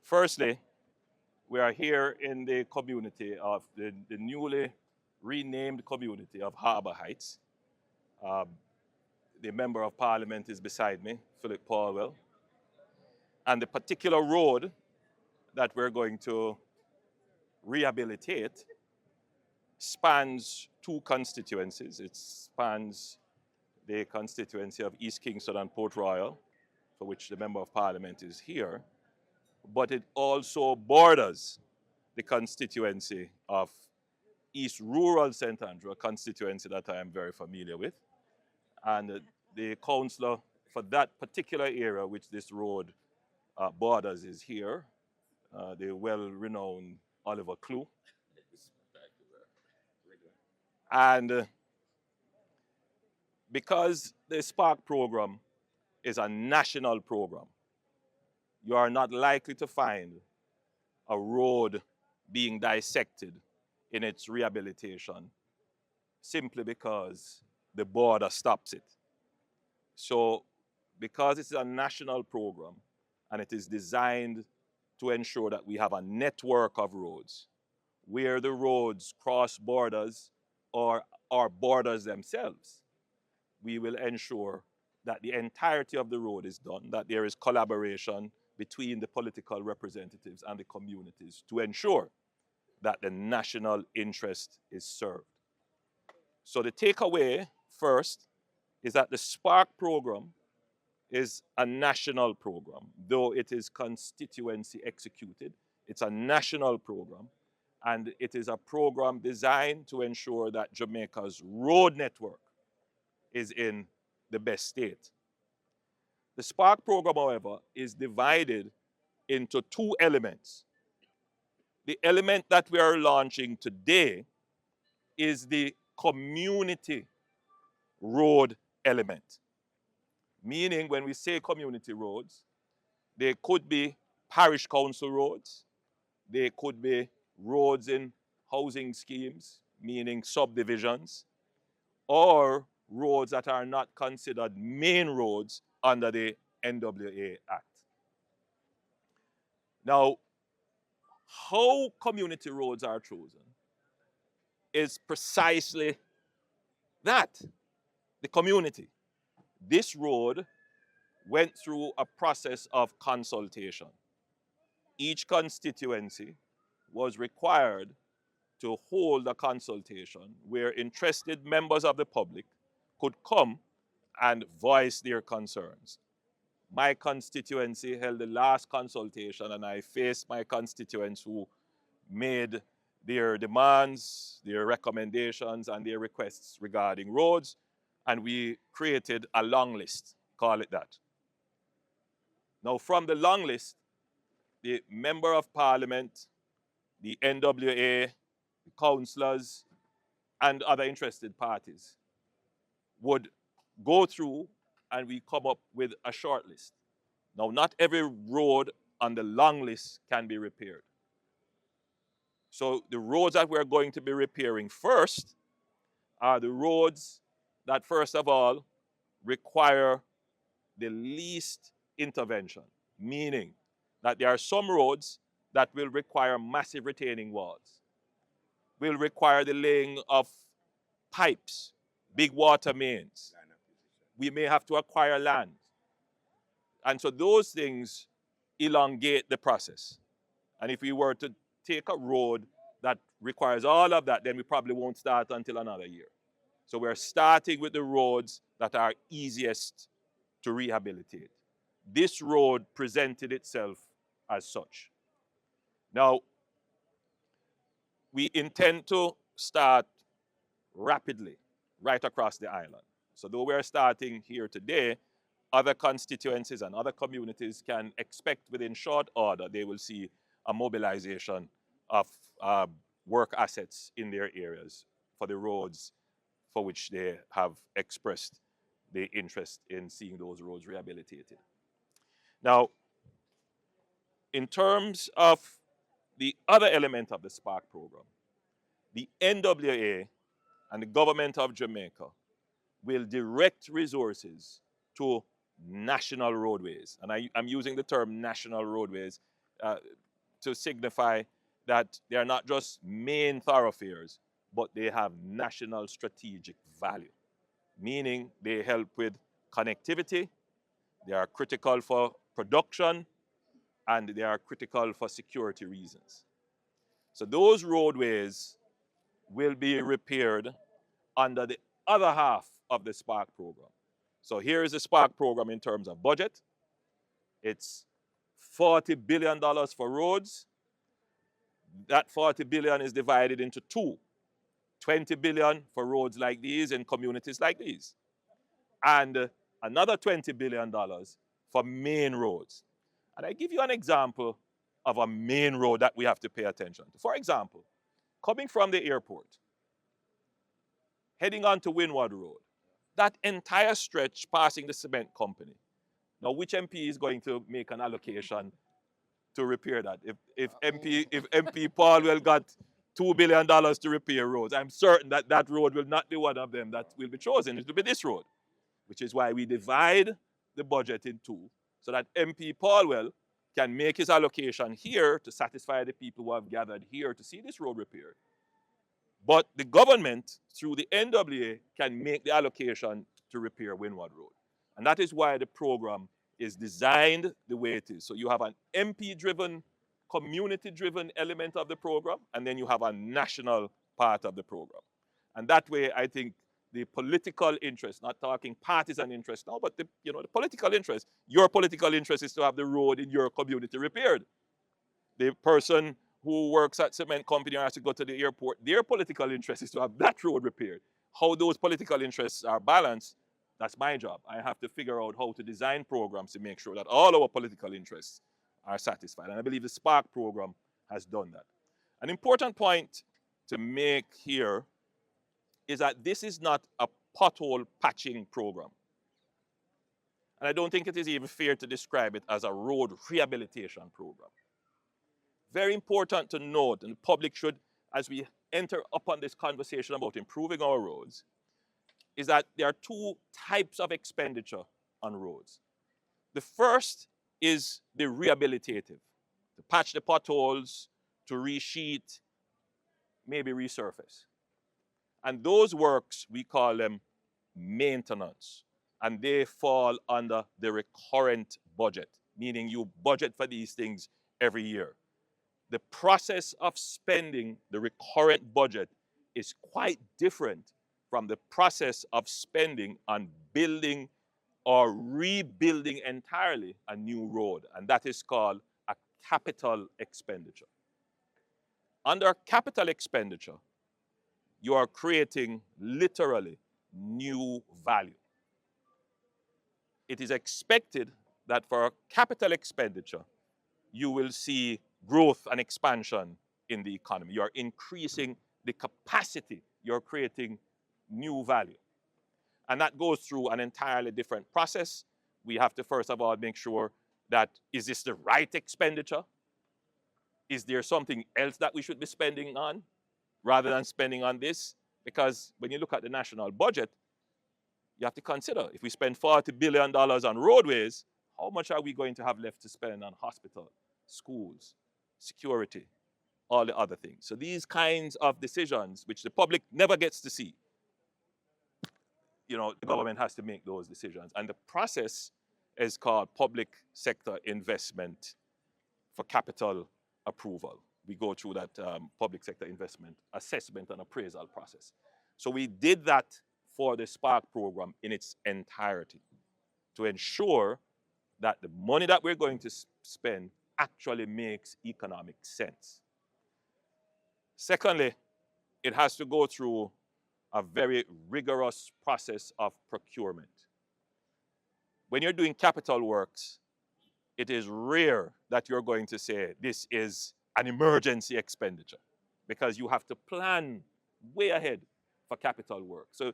Firstly, we are here in the community of the newly renamed community of Harbour Heights. Um, the Member of Parliament is beside me, Philip Paulwell. And the particular road that we're going to rehabilitate spans two constituencies. It spans the constituency of East Kingston and Port Royal, for which the Member of Parliament is here, but it also borders the constituency of East Rural St. Andrew, a constituency that I am very familiar with. And the councillor for that particular area which this road borders is here, the well-renowned Oliver Clue. And because the Spark program is a national program, you are not likely to find a road being dissected in its rehabilitation simply because the border stops it. So because it's a national program and it is designed to ensure that we have a network of roads where the roads cross borders or are borders themselves, we will ensure that the entirety of the road is done, that there is collaboration between the political representatives and the communities to ensure that the national interest is served. So the takeaway first is that the Spark program is a national program. Though it is constituency executed, it's a national program, and it is a program designed to ensure that Jamaica's road network is in the best state. The Spark program, however, is divided into two elements. The element that we are launching today is the community road element. Meaning, when we say community roads, they could be parish council roads, they could be roads in housing schemes, meaning subdivisions, or roads that are not considered main roads under the NWA Act. Now, how community roads are chosen is precisely that, the community. This road went through a process of consultation. Each constituency was required to hold a consultation where interested members of the public could come and voice their concerns. My constituency held the last consultation, and I faced my constituents who made their demands, their recommendations, and their requests regarding roads, and we created a long list, call it that. Now, from the long list, the Member of Parliament, the NWA, the councillors, and other interested parties would go through and we come up with a short list. Now, not every road on the long list can be repaired. So the roads that we're going to be repairing first are the roads that, first of all, require the least intervention, meaning that there are some roads that will require massive retaining walls, will require the laying of pipes, big water mains. We may have to acquire land. And so those things elongate the process. And if we were to take a road that requires all of that, then we probably won't start until another year. So we're starting with the roads that are easiest to rehabilitate. This road presented itself as such. Now, we intend to start rapidly right across the island. So though we're starting here today, other constituencies and other communities can expect within short order they will see a mobilization of work assets in their areas for the roads for which they have expressed the interest in seeing those roads rehabilitated. Now, in terms of the other element of the Spark program, the NWA and the government of Jamaica will direct resources to national roadways. And I'm using the term national roadways uh, to signify that they are not just main thoroughfares, but they have national strategic value, meaning they help with connectivity, they are critical for production, and they are critical for security reasons. So those roadways will be repaired under the other half of the Spark program. So here is the Spark program in terms of budget. It's $40 billion for roads. That 40 billion is divided into two. 20 billion for roads like these in communities like these. And another $20 billion for main roads. And I give you an example of a main road that we have to pay attention to. For example, coming from the airport, heading on to Windward Road, that entire stretch passing the cement company. Now, which MP is going to make an allocation to repair that? If MP Paulwell got $2 billion to repair roads, I'm certain that that road will not be one of them that will be chosen. It will be this road, which is why we divide the budget in two, so that MP Paulwell can make his allocation here to satisfy the people who have gathered here to see this road repaired. But the government, through the NWA, can make the allocation to repair Windward Road. And that is why the program is designed the way it is. So you have an MP-driven, community-driven element of the program, and then you have a national part of the program. And that way, I think the political interest, not talking partisan interest now, but the political interest, your political interest is to have the road in your community repaired. The person who works at cement company or has to go to the airport, their political interest is to have that road repaired. How those political interests are balanced, that's my job. I have to figure out how to design programs to make sure that all our political interests are satisfied. And I believe the Spark program has done that. An important point to make here is that this is not a pothole patching program. And I don't think it is even fair to describe it as a road rehabilitation program. Very important to note, and the public should, as we enter upon this conversation about improving our roads, is that there are two types of expenditure on roads. The first is the rehabilitative, to patch the potholes, to resheet, maybe resurface. And those works, we call them maintenance, and they fall under the recurrent budget, meaning you budget for these things every year. The process of spending the recurrent budget is quite different from the process of spending on building or rebuilding entirely a new road, and that is called a capital expenditure. Under capital expenditure, you are creating literally new value. It is expected that for capital expenditure, you will see growth and expansion in the economy. You're increasing the capacity. You're creating new value. And that goes through an entirely different process. We have to first of all make sure that, is this the right expenditure? Is there something else that we should be spending on rather than spending on this? Because when you look at the national budget, you have to consider, if we spend $40 billion on roadways, how much are we going to have left to spend on hospitals, schools, security, all the other things? So these kinds of decisions, which the public never gets to see, the government has to make those decisions. And the process is called public sector investment for capital approval. We go through that public sector investment assessment and appraisal process. So we did that for the Spark program in its entirety to ensure that the money that we're going to spend actually makes economic sense. Secondly, it has to go through a very rigorous process of procurement. When you're doing capital works, it is rare that you're going to say this is an emergency expenditure, because you have to plan way ahead for capital work. So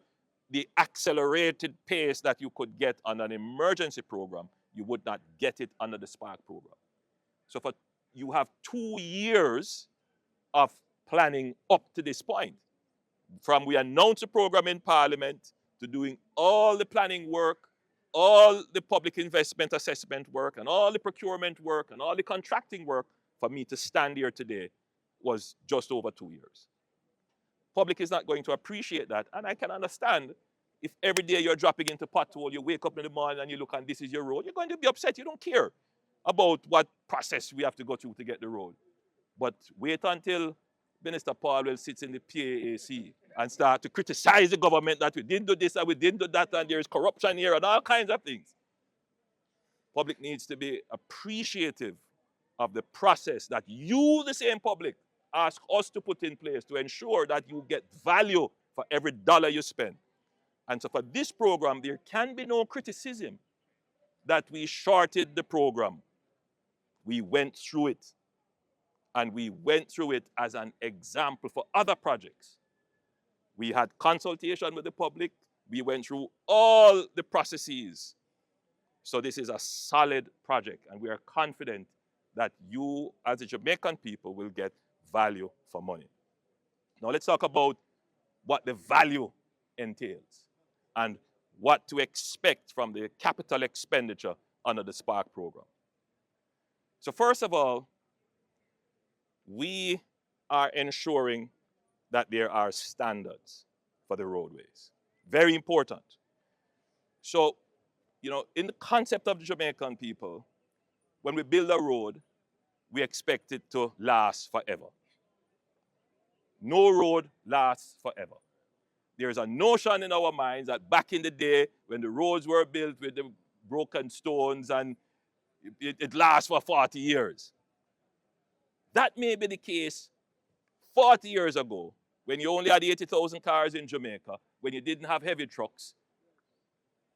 the accelerated pace that you could get on an emergency program, you would not get it under the Spark program. So you have 2 years of planning up to this point. From we announce a program in Parliament to doing all the planning work all the public investment assessment work and all the procurement work and all the contracting work for me to stand here today was just over 2 years. Public is not going to appreciate that, and I can understand if every day you're dropping into pothole, you wake up in the morning and you look and this is your road, you're going to be upset. You don't care about what process we have to go through to get the road. But wait until Minister Paul sits in the PAAC and start to criticize the government that we didn't do this and we didn't do that and there's corruption here and all kinds of things. Public needs to be appreciative of the process that you, the same public, ask us to put in place to ensure that you get value for every dollar you spend. And so for this program, there can be no criticism that we shorted the program. We went through it. And we went through it as an example for other projects. We had consultation with the public. We went through all the processes. So this is a solid project, and we are confident that you, as the Jamaican people, will get value for money. Now let's talk about what the value entails and what to expect from the capital expenditure under the Spark program. So first of all, we are ensuring that there are standards for the roadways. Very important. So, in the concept of the Jamaican people, when we build a road, we expect it to last forever. No road lasts forever. There is a notion in our minds that back in the day, when the roads were built with the broken stones and it lasts for 40 years. That may be the case 40 years ago, when you only had 80,000 cars in Jamaica, when you didn't have heavy trucks,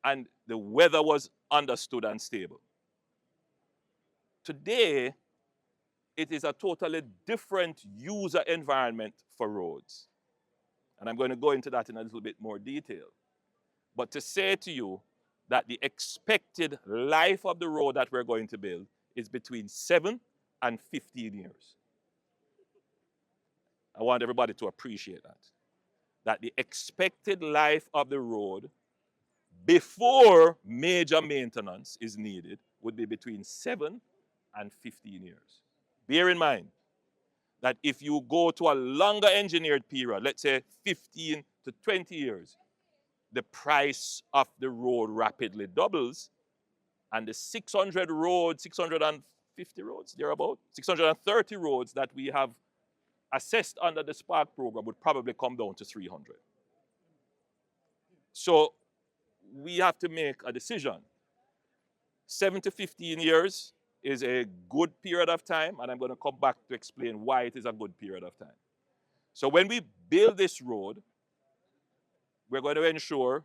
and the weather was understood and stable. Today, it is a totally different user environment for roads. And I'm going to go into that in a little bit more detail. But to say to you that the expected life of the road that we're going to build is between 7 and 15 years. I want everybody to appreciate that. That the expected life of the road before major maintenance is needed would be between 7 and 15 years. Bear in mind that if you go to a longer engineered period, let's say 15 to 20 years, the price of the road rapidly doubles, and the 600 roads, 650 roads, thereabout, 630 roads that we have assessed under the Spark program would probably come down to 300. So we have to make a decision. 7 to 15 years is a good period of time, and I'm going to come back to explain why it is a good period of time. So when we build this road, we're going to ensure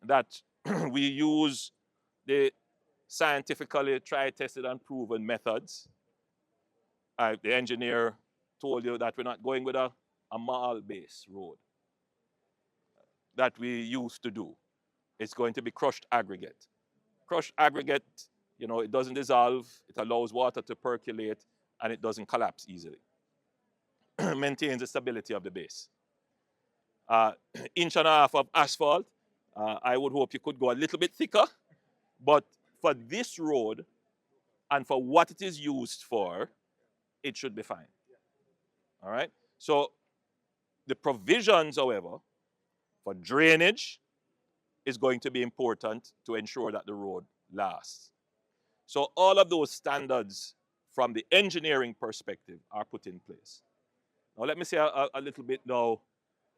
that we use the scientifically tried, tested, and proven methods. The engineer told you that we're not going with a mall-based road that we used to do. It's going to be crushed aggregate. Crushed aggregate, it doesn't dissolve, it allows water to percolate, and it doesn't collapse easily. Maintains the stability of the base. Inch and a half of asphalt. I would hope you could go a little bit thicker, but for this road and for what it is used for, it should be fine. All right? So the provisions, however, for drainage is going to be important to ensure that the road lasts. So all of those standards from the engineering perspective are put in place. Now let me say a little bit now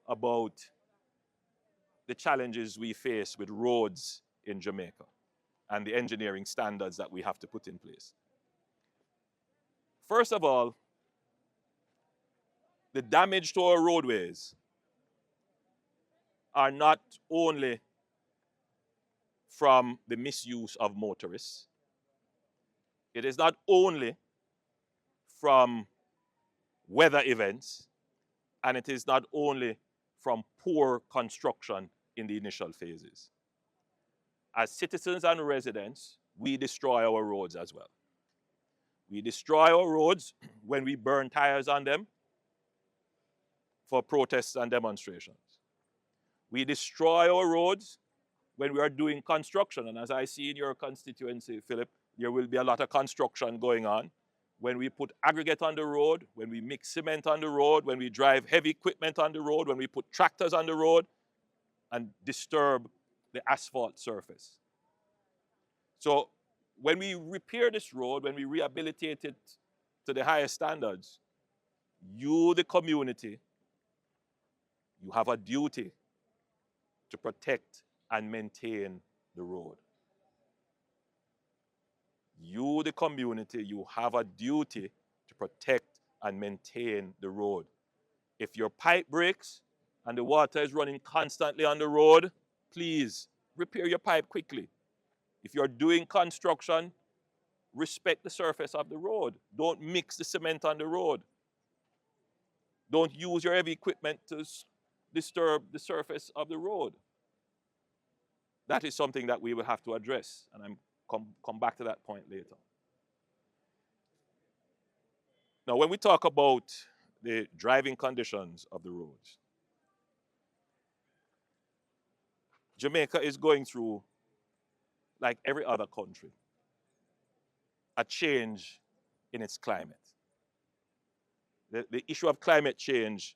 about the challenges we face with roads in Jamaica and the engineering standards that we have to put in place. First of all, the damage to our roadways are not only from the misuse of motorists. It is not only from weather events, and it is not only from poor construction in the initial phases. As citizens and residents, we destroy our roads as well. We destroy our roads when we burn tires on them for protests and demonstrations. We destroy our roads when we are doing construction, and as I see in your constituency, Philip, there will be a lot of construction going on. When we put aggregate on the road, when we mix cement on the road, when we drive heavy equipment on the road, when we put tractors on the road and disturb the asphalt surface. So when we repair this road, when we rehabilitate it to the highest standards, you, the community, you have a duty to protect and maintain the road. You, the community, you have a duty to protect and maintain the road. If your pipe breaks and the water is running constantly on the road, please repair your pipe quickly. If you're doing construction, respect the surface of the road. Don't mix the cement on the road. Don't use your heavy equipment to disturb the surface of the road. That is something that we will have to address, and I'm come back to that point later. Now, when we talk about the driving conditions of the roads, Jamaica is going through, like every other country, a change in its climate. The issue of climate change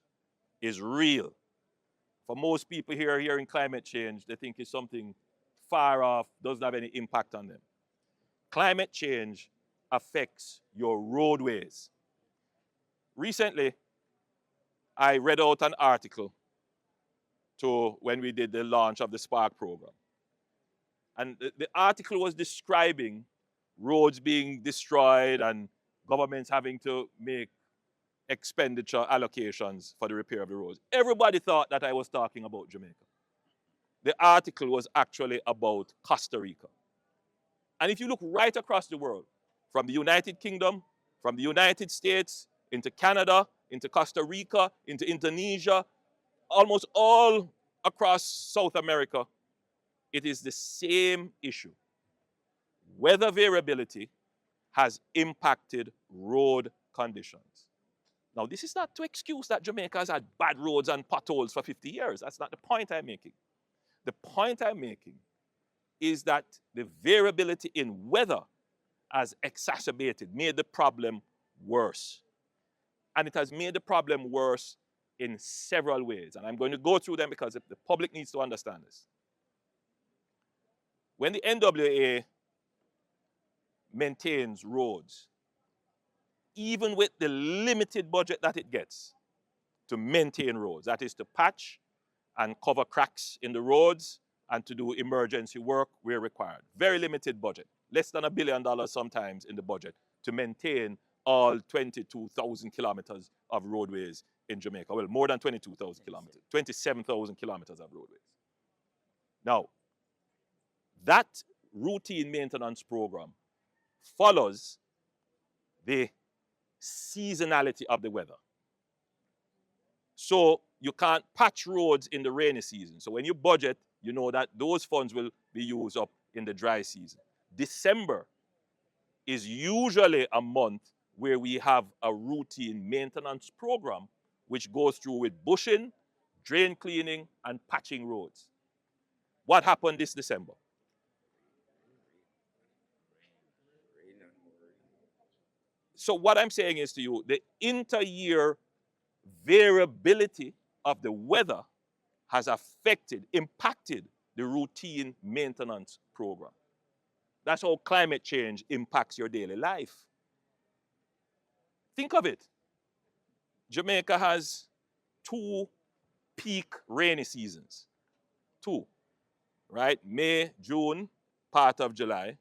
is real. For most people here hearing climate change, they think it's something far off, doesn't have any impact on them. Climate change affects your roadways. Recently, I read out an article when we did the launch of the Spark program. And the article was describing roads being destroyed and governments having to make expenditure allocations for the repair of the roads. Everybody thought that I was talking about Jamaica. The article was actually about Costa Rica. And if you look right across the world, from the United Kingdom, from the United States, into Canada, into Costa Rica, into Indonesia, almost all across South America, it is the same issue. Weather variability has impacted road conditions. Now, this is not to excuse that Jamaica has had bad roads and potholes for 50 years. That's not the point I'm making. The point I'm making is that the variability in weather has exacerbated, made the problem worse. And it has made the problem worse in several ways. And I'm going to go through them because the public needs to understand this. When the NWA maintains roads, even with the limited budget that it gets to maintain roads, that is to patch and cover cracks in the roads and to do emergency work where required. Very limited budget, less than $1 billion sometimes in the budget to maintain all 22,000 kilometers of roadways in Jamaica. Well, more than 22,000 kilometers, 27,000 kilometers of roadways. Now, that routine maintenance program follows the seasonality of the weather. So you can't patch roads in the rainy season. So when you budget, you know that those funds will be used up in the dry season. December is usually a month where we have a routine maintenance program which goes through with bushing, drain cleaning, and patching roads. What happened this December? So what I'm saying is to you, the inter-year variability of the weather has impacted the routine maintenance program. That's how climate change impacts your daily life. Think of it. Jamaica has 2 peak rainy seasons. 2, right? May, June, part of July,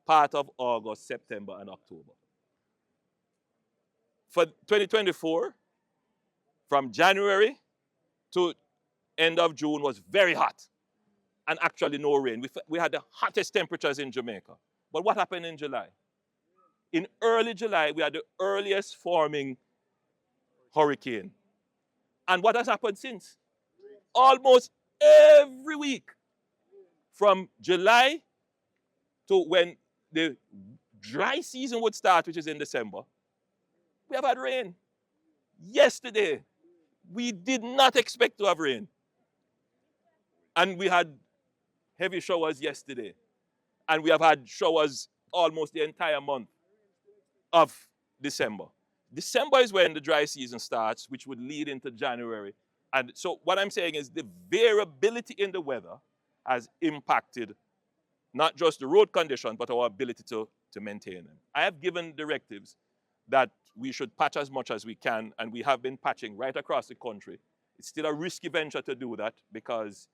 part of August, September, and October. For 2024, from January to end of June was very hot and actually no rain. We had the hottest temperatures in Jamaica. But what happened in July? In early July, we had the earliest forming hurricane. And what has happened since? Almost every week, from July to when the dry season would start, which is in December, we have had rain. Yesterday, we did not expect to have rain. And we had heavy showers yesterday, and we have had showers almost the entire month of December. December is when the dry season starts, which would lead into January. And so what I'm saying is the variability in the weather has impacted not just the road condition, but our ability to maintain them. I have given directives that we should patch as much as we can, and we have been patching right across the country. It's still a risky venture to do that because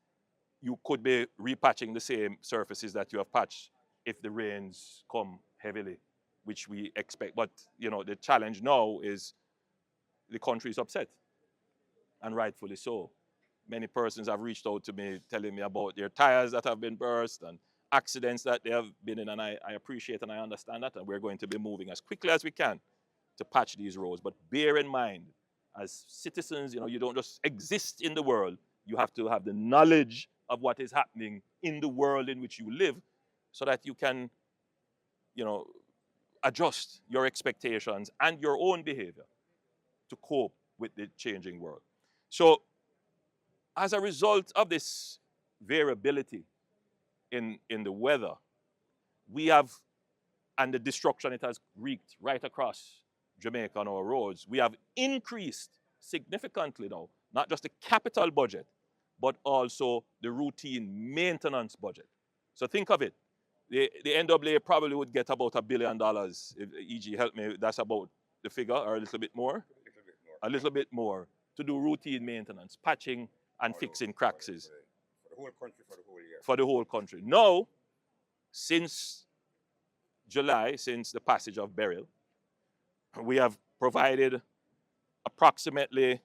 you could be repatching the same surfaces that you have patched if the rains come heavily, which we expect. But, the challenge now is the country is upset, and rightfully so. Many persons have reached out to me telling me about their tires that have been burst and accidents that they have been in, and I appreciate and I understand that, and we're going to be moving as quickly as we can to patch these roads. But bear in mind, as citizens, you don't just exist in the world. You have to have the knowledge of what is happening in the world in which you live so that you can, adjust your expectations and your own behavior to cope with the changing world. So, as a result of this variability in the weather, we have, and the destruction it has wreaked right across Jamaica on our roads, we have increased significantly now, not just the capital budget, but also the routine maintenance budget. So think of it. The NAA probably would get about $1 billion. If EG help me, that's about the figure, or a little bit more? A little bit more to do routine maintenance, patching and fixing cracks. For the whole country, for the whole year. For the whole country. Now, since July, since the passage of Beryl, we have provided approximately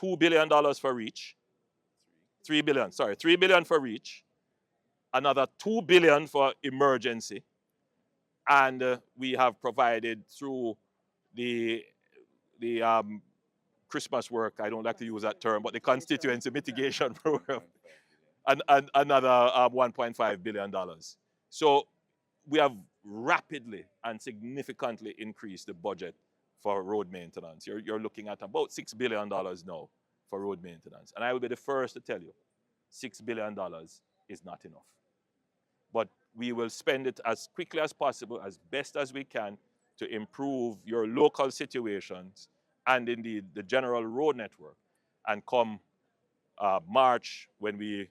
$2 billion for REACH. $3 billion for REACH. Another $2 billion for emergency. And we have provided through the Christmas work, I don't like to use that term, but the constituency mitigation program, and another $1.5 billion. So we have rapidly and significantly increased the budget for road maintenance. You're looking at about $6 billion now for road maintenance. And I will be the first to tell you, $6 billion is not enough. But we will spend it as quickly as possible, as best as we can, to improve your local situations and indeed the general road network. And come March, when we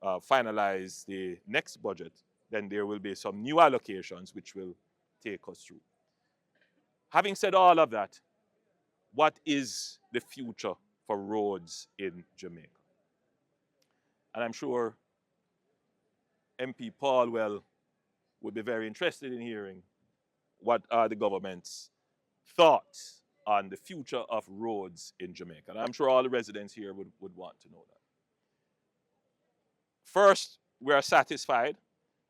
finalize the next budget, then there will be some new allocations which will take us through. Having said all of that, what is the future for roads in Jamaica? And I'm sure MP Paulwell would be very interested in hearing what are the government's thoughts on the future of roads in Jamaica. And I'm sure all the residents here would want to know that. First, we are satisfied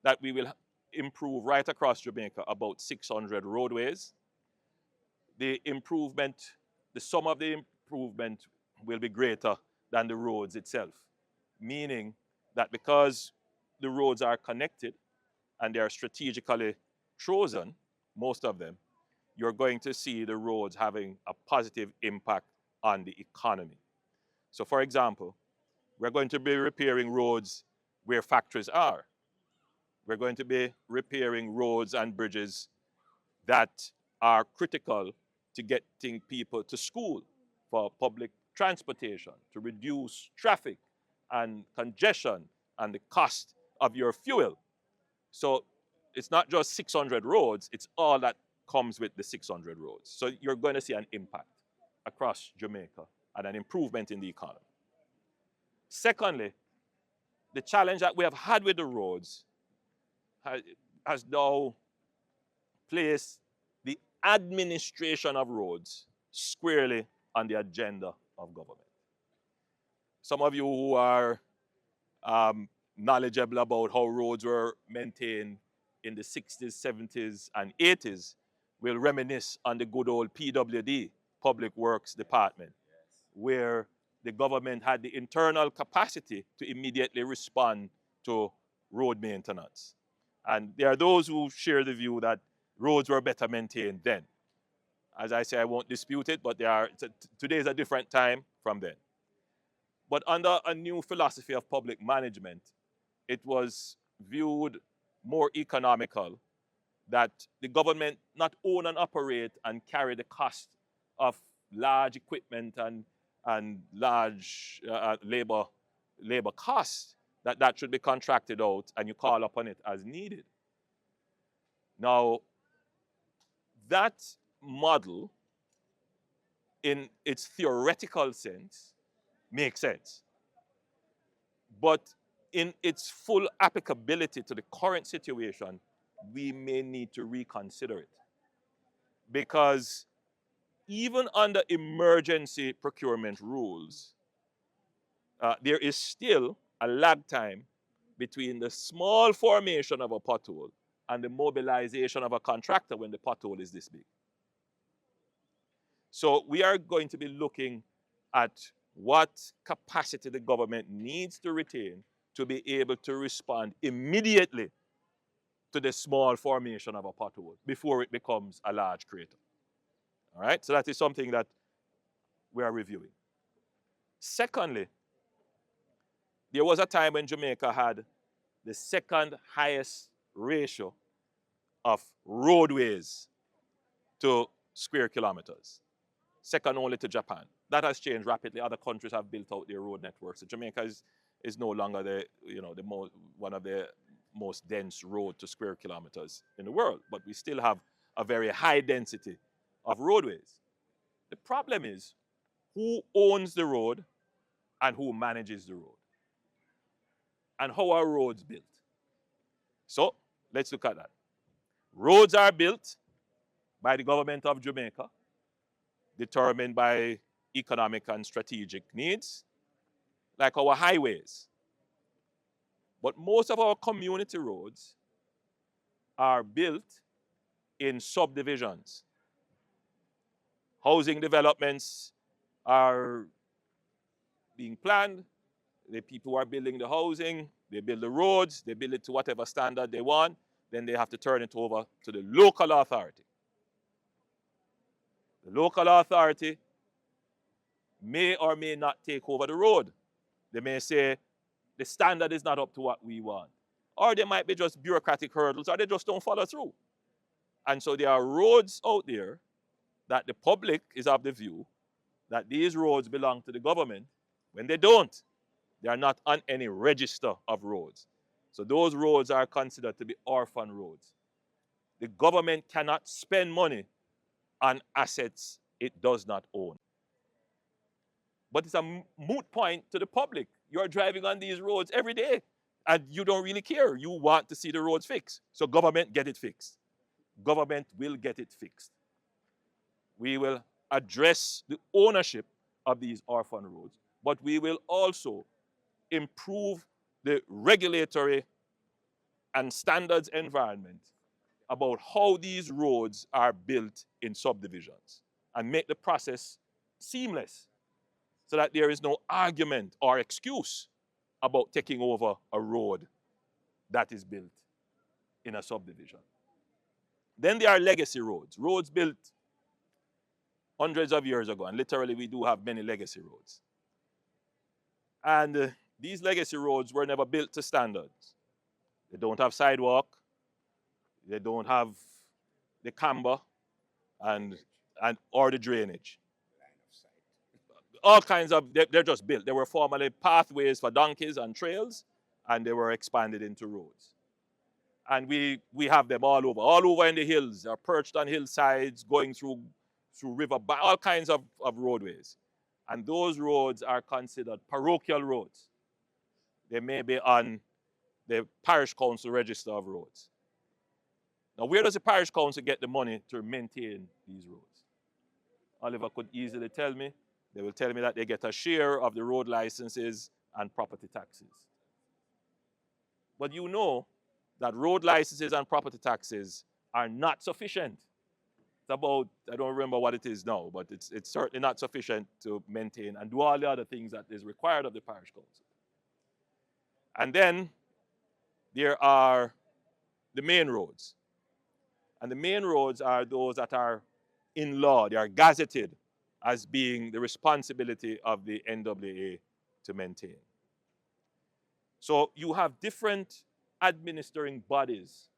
that we will improve right across Jamaica about 600 roadways. The sum of the improvement will be greater than the roads itself, meaning that because the roads are connected and they are strategically chosen, most of them, you're going to see the roads having a positive impact on the economy. So for example, we're going to be repairing roads where factories are. We're going to be repairing roads and bridges that are critical to getting people to school, for public transportation, to reduce traffic and congestion and the cost of your fuel. So it's not just 600 roads, it's all that comes with the 600 roads. So you're going to see an impact across Jamaica and an improvement in the economy. Secondly, the challenge that we have had with the roads has now placed the administration of roads squarely on the agenda of government. Some of you who are knowledgeable about how roads were maintained in the 60s, 70s, and 80s will reminisce on the good old PWD, Public Works Department, where the government had the internal capacity to immediately respond to road maintenance. And there are those who share the view that roads were better maintained then. As I say, I won't dispute it, but today is a different time from then. But under a new philosophy of public management, it was viewed more economical that the government not own and operate and carry the cost of large equipment and large labor costs, that should be contracted out and you call upon it as needed. Now, that model, in its theoretical sense, makes sense. But in its full applicability to the current situation, we may need to reconsider it. Because even under emergency procurement rules, there is still a lag time between the small formation of a pothole and the mobilization of a contractor when the pothole is this big. So we are going to be looking at what capacity the government needs to retain to be able to respond immediately to the small formation of a pothole before it becomes a large crater. All right, so that is something that we are reviewing. Secondly, there was a time when Jamaica had the second highest ratio of roadways to square kilometers, second only to Japan. That has changed rapidly. Other countries have built out their road networks. So Jamaica is no longer one of the most dense road to square kilometers in the world, but we still have a very high density of roadways. The problem is who owns the road and who manages the road, and how are roads built. So let's look at that. Roads are built by the government of Jamaica, determined by economic and strategic needs, like our highways. But most of our community roads are built in subdivisions. Housing developments are being planned. The people who are building the housing, they build the roads, they build it to whatever standard they want, then they have to turn it over to the local authority. The local authority may or may not take over the road. They may say, the standard is not up to what we want. Or there might be just bureaucratic hurdles, or they just don't follow through. And so there are roads out there that the public is of the view that these roads belong to the government, when they don't. They are not on any register of roads. So those roads are considered to be orphan roads. The government cannot spend money on assets it does not own. But it's a moot point to the public. You're driving on these roads every day and you don't really care. You want to see the roads fixed. So government, get it fixed. Government will get it fixed. We will address the ownership of these orphan roads, but we will also improve the regulatory and standards environment about how these roads are built in subdivisions and make the process seamless so that there is no argument or excuse about taking over a road that is built in a subdivision. Then there are legacy roads, roads built hundreds of years ago, and literally we do have many legacy roads. And these legacy roads were never built to standards. They don't have sidewalk, they don't have the camber or the drainage. All kinds of, they're just built. They were formerly pathways for donkeys and trails, and they were expanded into roads. And we have them all over in the hills. They're perched on hillsides, going through river, all kinds of roadways. And those roads are considered parochial roads. They may be on the parish council register of roads. Now, where does the parish council get the money to maintain these roads? Oliver could easily tell me. They will tell me that they get a share of the road licenses and property taxes. But you know that road licenses and property taxes are not sufficient. It's about, I don't remember what it is now, but it's certainly not sufficient to maintain and do all the other things that is required of the parish council. And then there are the main roads. And the main roads are those that are in law, they are gazetted as being the responsibility of the NWA to maintain. So you have different administering bodies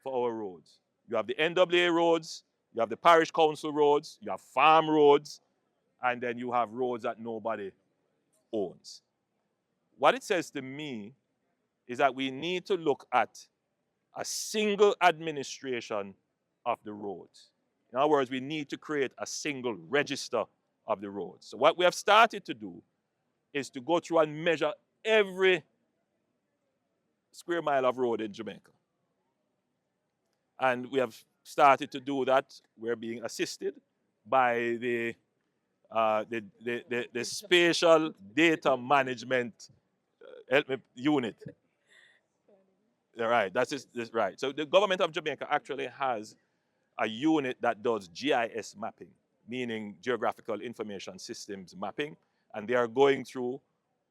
for our roads. You have the NWA roads, you have the parish council roads, you have farm roads, and then you have roads that nobody owns. What it says to me is that we need to look at a single administration of the roads. In other words, we need to create a single register of the roads. So what we have started to do is to go through and measure every square mile of road in Jamaica. And we have started to do that. We're being assisted by the spatial data management unit. Right, that's right. So the government of Jamaica actually has a unit that does GIS mapping, meaning Geographical Information Systems mapping, and they are going through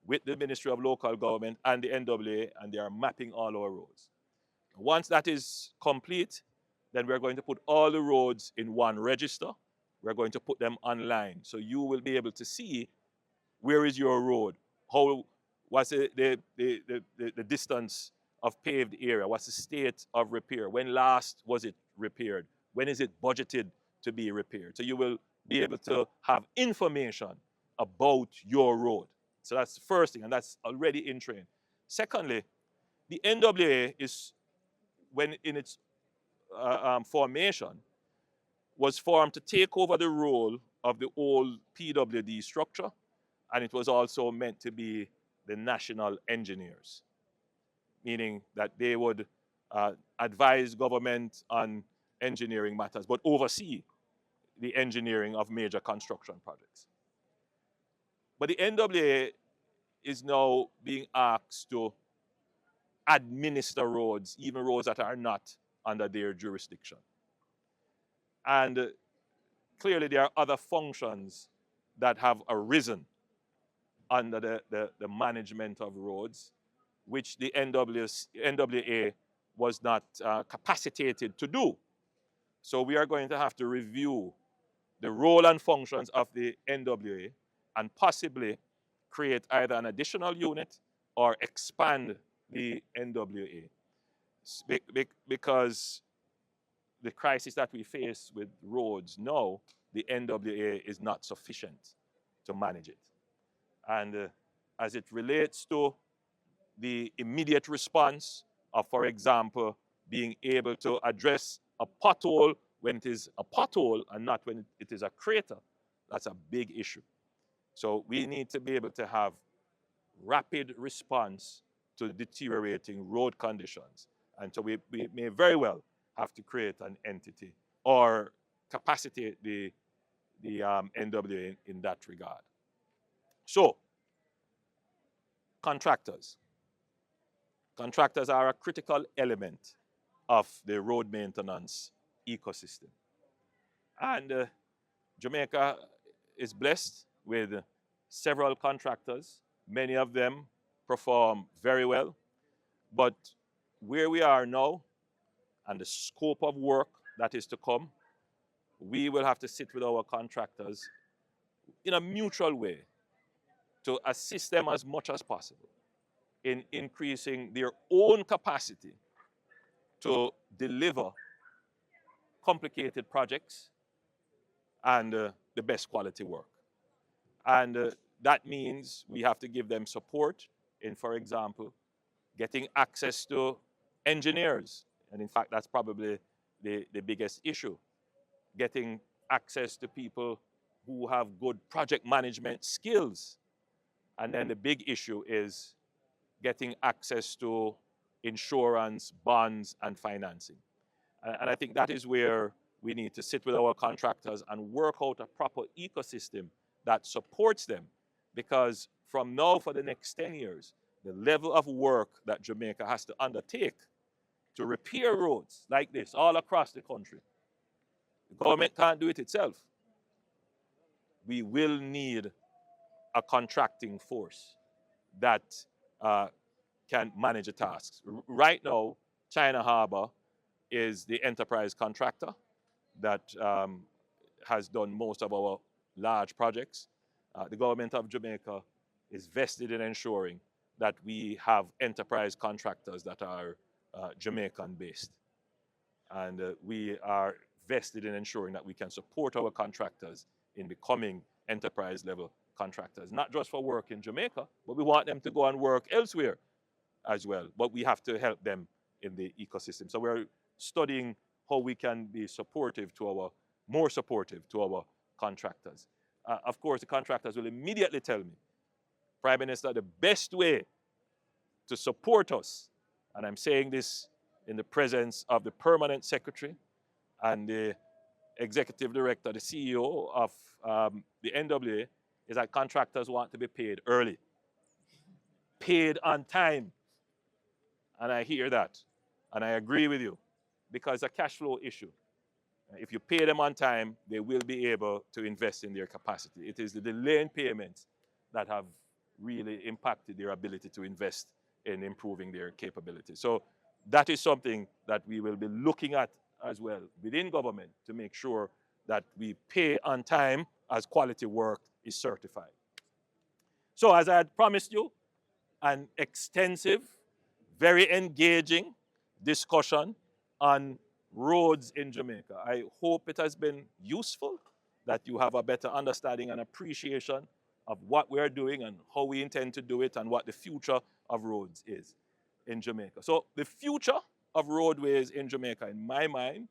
with the Ministry of Local Government and the NWA, and they are mapping all our roads. Once that is complete, then we're going to put all the roads in one register. We're going to put them online, so you will be able to see where is your road, what's the distance of paved area, what's the state of repair, when last was it repaired, when is it budgeted to be repaired. So you will be able to have information about your road. So that's the first thing, and that's already in train. Secondly, the NWA is, when in its formation, was formed to take over the role of the old PWD structure, and it was also meant to be the national engineers, meaning that they would advise government on engineering matters, but oversee the engineering of major construction projects. But the NWA is now being asked to administer roads, even roads that are not under their jurisdiction. And clearly there are other functions that have arisen under the management of roads, which the NWA was not capacitated to do. So we are going to have to review the role and functions of the NWA and possibly create either an additional unit or expand the NWA. Because the crisis that we face with roads now, the NWA is not sufficient to manage it. And as it relates to the immediate response of, for example, being able to address a pothole when it is a pothole and not when it is a crater, that's a big issue. So we need to be able to have rapid response to deteriorating road conditions. And so we may very well have to create an entity or capacitate the NWA in that regard. So, contractors. Contractors are a critical element of the road maintenance ecosystem. And Jamaica is blessed with several contractors. Many of them perform very well. But where we are now and the scope of work that is to come, we will have to sit with our contractors in a mutual way to assist them as much as possible in increasing their own capacity to deliver complicated projects and the best quality work. And that means we have to give them support in, for example, getting access to engineers. And in fact, that's probably the biggest issue. Getting access to people who have good project management skills. And then the big issue is getting access to insurance, bonds, and financing. And I think that is where we need to sit with our contractors and work out a proper ecosystem that supports them. Because from now for the next 10 years, the level of work that Jamaica has to undertake to repair roads like this all across the country, the government can't do it itself. We will need a contracting force that can manage the tasks. Right now, China Harbour is the enterprise contractor that has done most of our large projects. The government of Jamaica is vested in ensuring that we have enterprise contractors that are Jamaican based. And we are vested in ensuring that we can support our contractors in becoming enterprise level contractors, not just for work in Jamaica, but we want them to go and work elsewhere as well. But we have to help them in the ecosystem. So we're studying how we can be more supportive to our contractors. Of course, the contractors will immediately tell me, Prime Minister, the best way to support us, and I'm saying this in the presence of the Permanent Secretary and the Executive Director, the CEO of the NWA, is that contractors want to be paid early, paid on time. And I hear that, and I agree with you, because it's a cash flow issue. If you pay them on time, they will be able to invest in their capacity. It is the delay in payments that have really impacted their ability to invest in improving their capabilities. So that is something that we will be looking at as well within government to make sure that we pay on time as quality work is certified. So as I had promised you, an extensive, very engaging discussion on roads in Jamaica. I hope it has been useful, that you have a better understanding and appreciation of what we're doing and how we intend to do it and what the future of roads is in Jamaica. So the future of roadways in Jamaica, in my mind,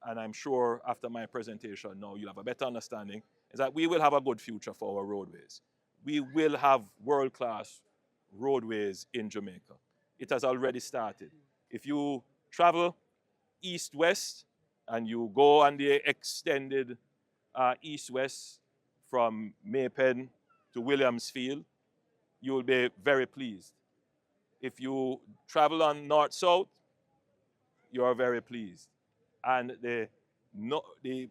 and I'm sure after my presentation now you'll have a better understanding, is that we will have a good future for our roadways. We will have world-class roadways in Jamaica. It has already started. If you travel east-west and you go on the extended east-west from Maypen to Williamsfield, you will be very pleased. If you travel on north-south, you are very pleased. And the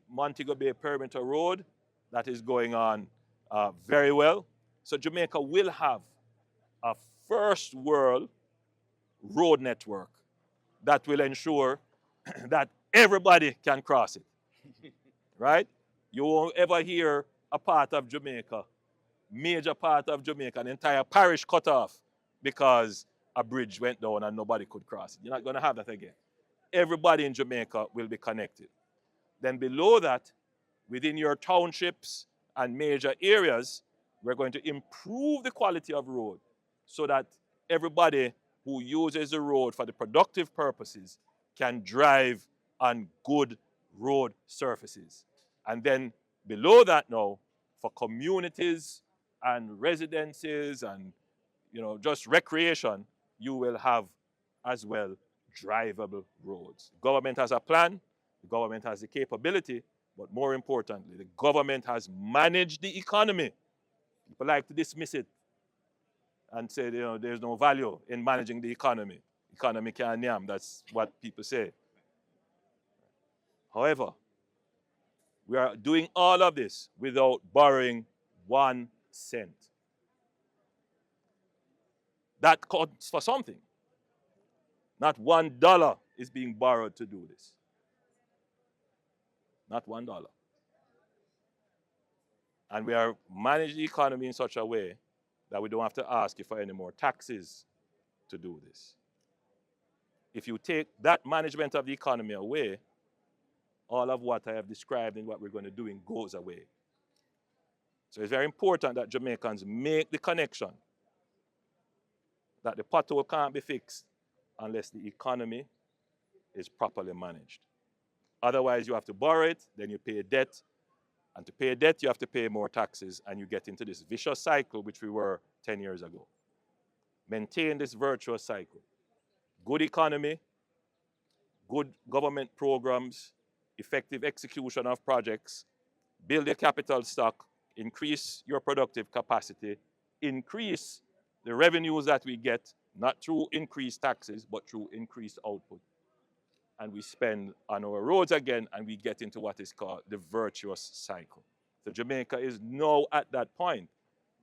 Montego Bay Perimeter Road, that is going on very well. So Jamaica will have a first world road network that will ensure that everybody can cross it, right? You won't ever hear a part of Jamaica, major part of Jamaica, an entire parish cut off because a bridge went down and nobody could cross it. You're not going to have that again. Everybody in Jamaica will be connected. Then below that, within your townships and major areas, we're going to improve the quality of road so that everybody who uses the road for the productive purposes can drive on good road surfaces. And then below that now, for communities and residences and just recreation, you will have as well drivable roads. The government has a plan, the government has the capability, but more importantly, the government has managed the economy. People like to dismiss it and say, there's no value in managing the economy. Economy can't yam, that's what people say. However, we are doing all of this without borrowing 1 cent. That counts for something. Not $1 is being borrowed to do this. Not $1. And we are managing the economy in such a way that we don't have to ask you for any more taxes to do this. If you take that management of the economy away, all of what I have described and what we're going to do goes away. So it's very important that Jamaicans make the connection that the pothole can't be fixed unless the economy is properly managed. Otherwise, you have to borrow it, then you pay debt, and to pay debt, you have to pay more taxes, and you get into this vicious cycle which we were 10 years ago. Maintain this virtuous cycle. Good economy, good government programs, effective execution of projects, build a capital stock, increase your productive capacity, increase the revenues that we get, not through increased taxes, but through increased output. And we spend on our roads again, and we get into what is called the virtuous cycle. So Jamaica is now at that point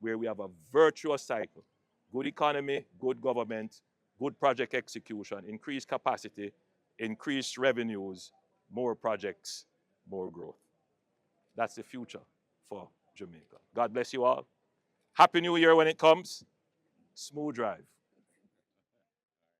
where we have a virtuous cycle. Good economy, good government, good project execution, increased capacity, increased revenues, more projects, more growth. That's the future for Jamaica. God bless you all. Happy New Year when it comes. Smooth drive.